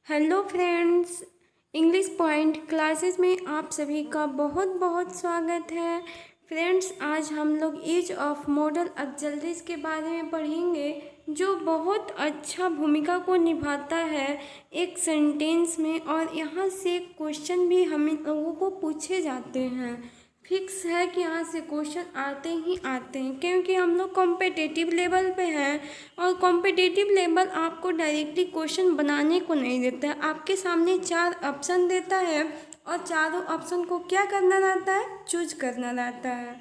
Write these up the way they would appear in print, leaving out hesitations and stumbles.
Hello friends, English point classes में आप सभी का बहुत बहुत स्वागत है। फ्रेंड्स, आज हम लोग एज ऑफ मॉडल ऑक्सिलरीज के बारे में पढ़ेंगे, जो बहुत अच्छा भूमिका को निभाता है एक सेंटेंस में। और यहाँ से क्वेश्चन भी हम लोगों को पूछे जाते हैं। फिक्स है कि यहाँ से क्वेश्चन आते ही आते हैं, क्योंकि हम लोग कॉम्पिटिटिव लेवल पे हैं। और कॉम्पिटिटिव लेवल आपको डायरेक्टली क्वेश्चन बनाने को नहीं देता है, आपके सामने 4 ऑप्शन देता है और चारों ऑप्शन को क्या करना रहता है, चूज करना रहता है।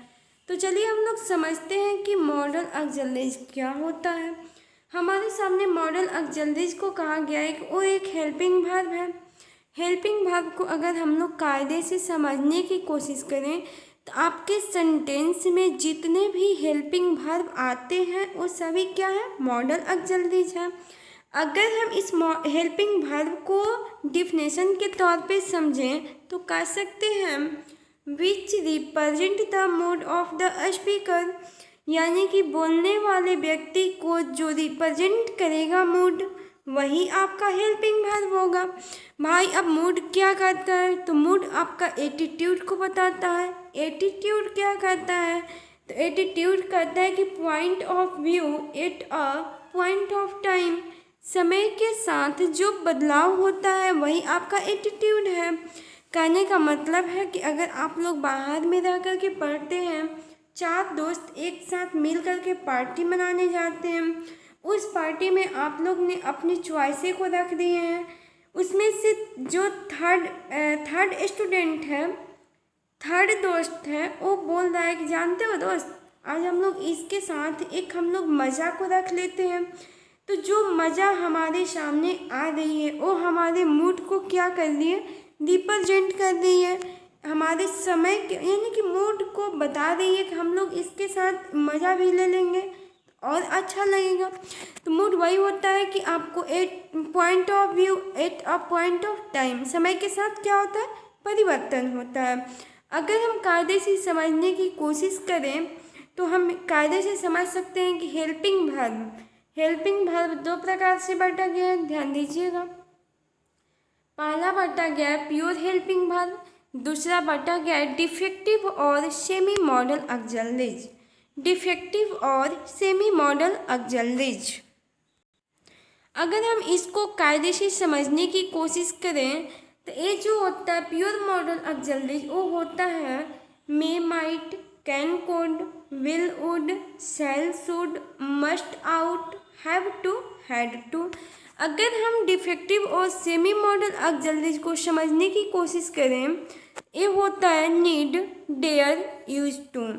तो चलिए हम लोग समझते हैं कि मॉडल ऑक्सिलरीज क्या होता है। हमारे सामने मॉडल ऑक्सिलरीज को कहा गया है कि वो एक हेल्पिंग वर्ब है। हेल्पिंग वर्ब को अगर हम लोग कायदे से समझने की कोशिश करें तो आपके सेंटेंस में जितने भी हेल्पिंग वर्ब आते हैं वो सभी क्या है, मॉडल ऑक्सिलरीज है। अगर हम इस हेल्पिंग वर्ब को डिफिनेशन के तौर पे समझें तो कह सकते हैं which represent the mood off the speaker, यानी कि बोलने वाले व्यक्ति को जो रिप्रेजेंट करेगा मूड, वही आपका हेल्पिंग वर्ब होगा। भाई अब मूड क्या करता है, तो मूड आपका एटीट्यूड को बताता है। एटीट्यूड क्या करता है, तो एटीट्यूड कहता है कि point of view at a point of time, समय के साथ जो बदलाव होता है वही आपका एटीट्यूड है। कहने का मतलब है कि अगर आप लोग बाहर में रह कर के पढ़ते हैं, 4 दोस्त एक साथ मिल कर के पार्टी मनाने जाते हैं, उस पार्टी में आप लोग ने अपनी चॉइसें को रख दिए हैं। उसमें से जो थर्ड स्टूडेंट है, थर्ड दोस्त है, वो बोल रहा है कि जानते हो दोस्त, आज हम लोग इसके साथ एक हम लोग मज़ा को रख लेते हैं। तो जो मज़ा हमारे सामने आ रही है वो हमारे मूड को क्या कर रही है, रिप्रेजेंट कर रही है। हमारे समय के यानी कि मूड को बता रही है कि हम लोग इसके साथ मज़ा भी ले लेंगे और अच्छा लगेगा। तो मूड वही होता है कि आपको at point of view at a point of time, समय के साथ क्या होता है, परिवर्तन होता है। अगर हम कायदे से समझने की कोशिश करें तो हम कायदे से समझ सकते हैं कि हेल्पिंग वर्ब 2 प्रकार से बांटा गया है, ध्यान दीजिएगा। पहला बांटा गया है प्योर हेल्पिंग वर्ब, दूसरा बांटा गया है डिफेक्टिव और सेमी मॉडल ऑक्सिलरीज। डिफेक्टिव और सेमी मॉडल ऑक्सिलरीज, अगर हम इसको कायदे से समझने की कोशिश करें तो ये जो होता है प्योर मॉडल ऑक्सिलरीज, वो होता है may, might, can, could, will, would, shall, should, must, ought, have to, had to. अगर हम डिफेक्टिव और सेमी मॉडल ऑक्सिलरीज को समझने की कोशिश करें, ये होता है नीड, डेयर, यूज टू।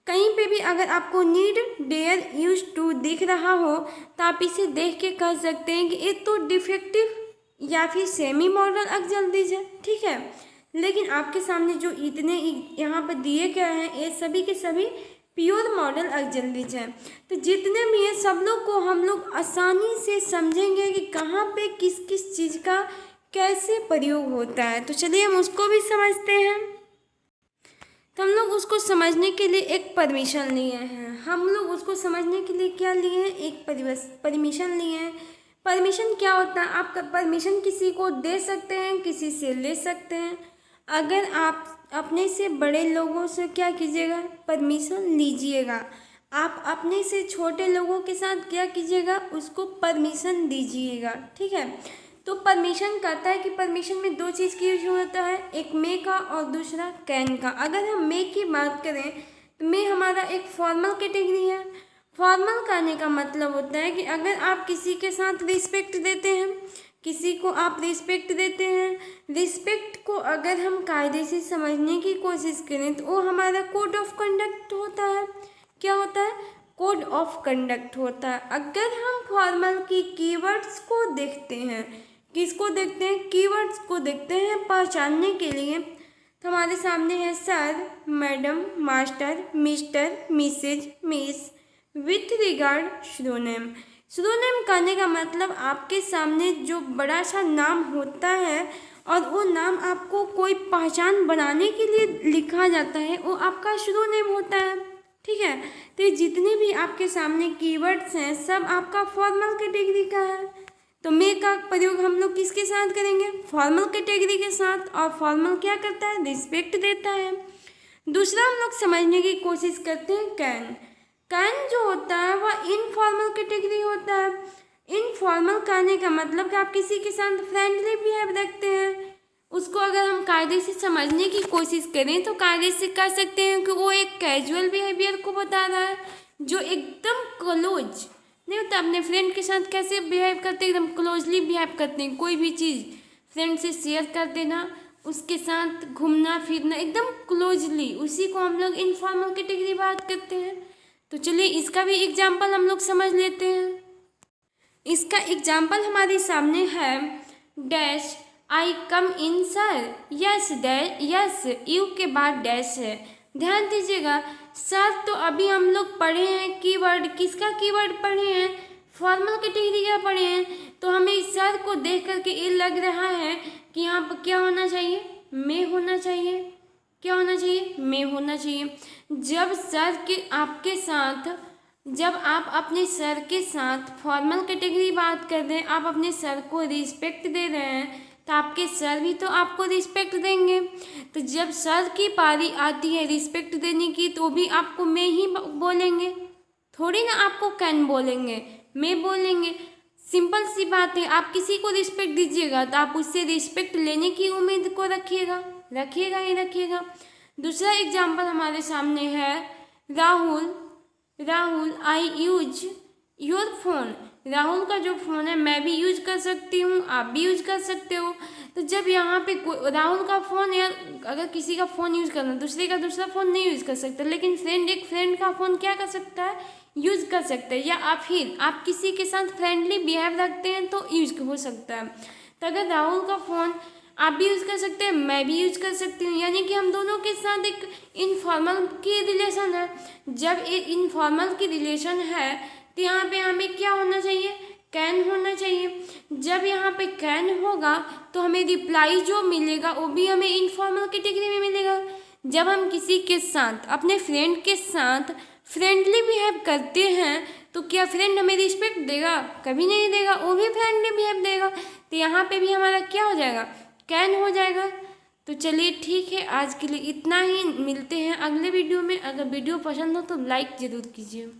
कहीं पे भी अगर आपको नीड, डेयर, यूज टू दिख रहा हो तो आप इसे देख के कह सकते हैं कि ये तो डिफेक्टिव या फिर सेमी मॉडल ऑक्सिलरीज है, ठीक है। लेकिन आपके सामने जो इतने यहाँ पर दिए गए हैं ये सभी के सभी प्योर मॉडल ऑक्सिलरीज हैं। तो जितने भी हैं सब लोग को हम लोग आसानी से समझेंगे कि कहाँ पे किस किस चीज़ का कैसे प्रयोग होता है। तो चलिए हम उसको भी समझते हैं। तो हम लोग उसको समझने के लिए एक परमिशन लिए हैं। हम लोग उसको समझने के लिए क्या लिए हैं, एक परमिशन लिए हैं। परमिशन क्या होता है, आप परमिशन किसी को दे सकते हैं, किसी से ले सकते हैं। अगर आप अपने से बड़े लोगों से क्या कीजिएगा, परमिशन लीजिएगा। आप अपने से छोटे लोगों के साथ क्या कीजिएगा, उसको परमिशन दीजिएगा, ठीक है। तो परमिशन कहता है कि परमिशन में 2 चीज़ की यूज होता है, एक मे का और दूसरा कैन का। अगर हम मे की बात करें तो मे हमारा एक फॉर्मल कैटेगरी है। फॉर्मल कहने का मतलब होता है कि अगर आप किसी के साथ रिस्पेक्ट देते हैं, किसी को आप रिस्पेक्ट देते हैं, रिस्पेक्ट को अगर हम कायदे से समझने की कोशिश करें तो वो हमारा कोड ऑफ कंडक्ट होता है। क्या होता है, कोड ऑफ कंडक्ट होता है। अगर हम फॉर्मल की कीवर्ड्स को देखते हैं, किसको देखते हैं, कीवर्ड्स को देखते हैं पहचानने के लिए, तो हमारे सामने है sir, madam, master, mister, missus, miss, with regard, surname. Surname कहने का मतलब आपके सामने जो बड़ा सा नाम होता है और वो नाम आपको कोई पहचान बनाने के लिए लिखा जाता है, वो आपका श्रोनेम होता है, ठीक है। तो ये जितने भी आपके सामने कीवर्ड्स हैं सब आपका फॉर्मल कैटेगरी का है। तो मे का प्रयोग हम लोग किसके साथ करेंगे? फॉर्मल कैटेगरी के साथ। और फॉर्मल क्या करता है? रिस्पेक्ट देता है। दूसरा हम लोग समझने की कोशिश करते हैं कैन। कैन जो होता है वह इनफॉर्मल कैटेगरी होता है। इनफॉर्मल कहने का मतलब कि आप किसी के साथ फ्रेंडली बिहेव रखते हैं। उसको अगर हम कायदे से समझने की कोशिश करें तो कायदे से कह सकते हैं कि वो एक कैजुअल बिहेवियर को बता रहा है, जो एकदम क्लोज नहीं होता। अपने फ्रेंड के साथ कैसे बिहेव करते हैं? एकदम क्लोजली बिहेव करते हैं। कोई भी चीज़ फ्रेंड से शेयर कर देना, उसके साथ घूमना फिरना एकदम क्लोजली, उसी को हम लोग इनफॉर्मल कैटेगरी बात करते हैं। तो चलिए इसका भी एग्जाम्पल हम लोग समझ लेते हैं। इसका एग्जाम्पल हमारे सामने है। Dash I come in sir. Yes dash, yes you के बाद डैश है। ध्यान दीजिएगा, सर तो अभी हम लोग पढ़े हैं कीवर्ड। किसका कीवर्ड पढ़े हैं? फॉर्मल कैटेगरी का पढ़े हैं। तो हमें इस सर को देख करके ये लग रहा है कि यहाँ पर क्या होना चाहिए? मे होना चाहिए। क्या होना चाहिए? मे होना चाहिए। जब सर के आपके साथ, जब आप अपने सर के साथ फॉर्मल कैटेगरी बात कर रहे हैं, आप अपने सर को रिस्पेक्ट दे रहे हैं, तो आपके सर भी तो आपको रिस्पेक्ट देंगे। तो जब सर की पारी आती है रिस्पेक्ट देने की, तो भी आपको मैं ही बोलेंगे, थोड़ी ना आपको कैन बोलेंगे, मैं बोलेंगे। सिंपल सी बात है। आप किसी को रिस्पेक्ट दीजिएगा तो आप उससे रिस्पेक्ट लेने की उम्मीद को रखिएगा, रखिएगा ही रखिएगा। दूसरा एग्जाम्पल हमारे सामने है। राहुल आई यूज योर फोन। राहुल का जो फ़ोन है मैं भी यूज कर सकती हूँ, आप भी यूज कर सकते हो। तो जब यहाँ पे राहुल का फ़ोन, या अगर किसी का फ़ोन यूज करना, दूसरे का दूसरा फ़ोन नहीं यूज कर सकता, लेकिन फ्रेंड एक फ्रेंड का फ़ोन क्या कर सकता है? यूज कर सकते हैं। या आप फिर आप किसी के साथ फ्रेंडली बिहेव रखते हैं तो यूज हो सकता है। तो अगर राहुल का फ़ोन आप भी यूज़ कर सकते हैं, मैं भी यूज कर सकती हूँ, यानी कि हम दोनों के साथ एक इनफॉर्मल की रिलेशन है। जब एक इनफॉर्मल की रिलेशन है तो यहाँ पे हमें क्या होना चाहिए? कैन होना चाहिए। जब यहाँ पे कैन होगा तो हमें रिप्लाई जो मिलेगा वो भी हमें इनफॉर्मल कैटेगरी में मिलेगा। जब हम किसी के साथ, अपने फ्रेंड के साथ फ्रेंडली बिहेव करते हैं तो क्या फ्रेंड हमें रिस्पेक्ट देगा? कभी नहीं देगा, वो भी फ्रेंडली बिहेव देगा। तो यहाँ पे भी हमारा क्या हो जाएगा? कैन हो जाएगा। तो चलिए ठीक है, आज के लिए इतना ही। मिलते हैं अगले वीडियो में। अगर वीडियो पसंद हो तो लाइक ज़रूर कीजिए।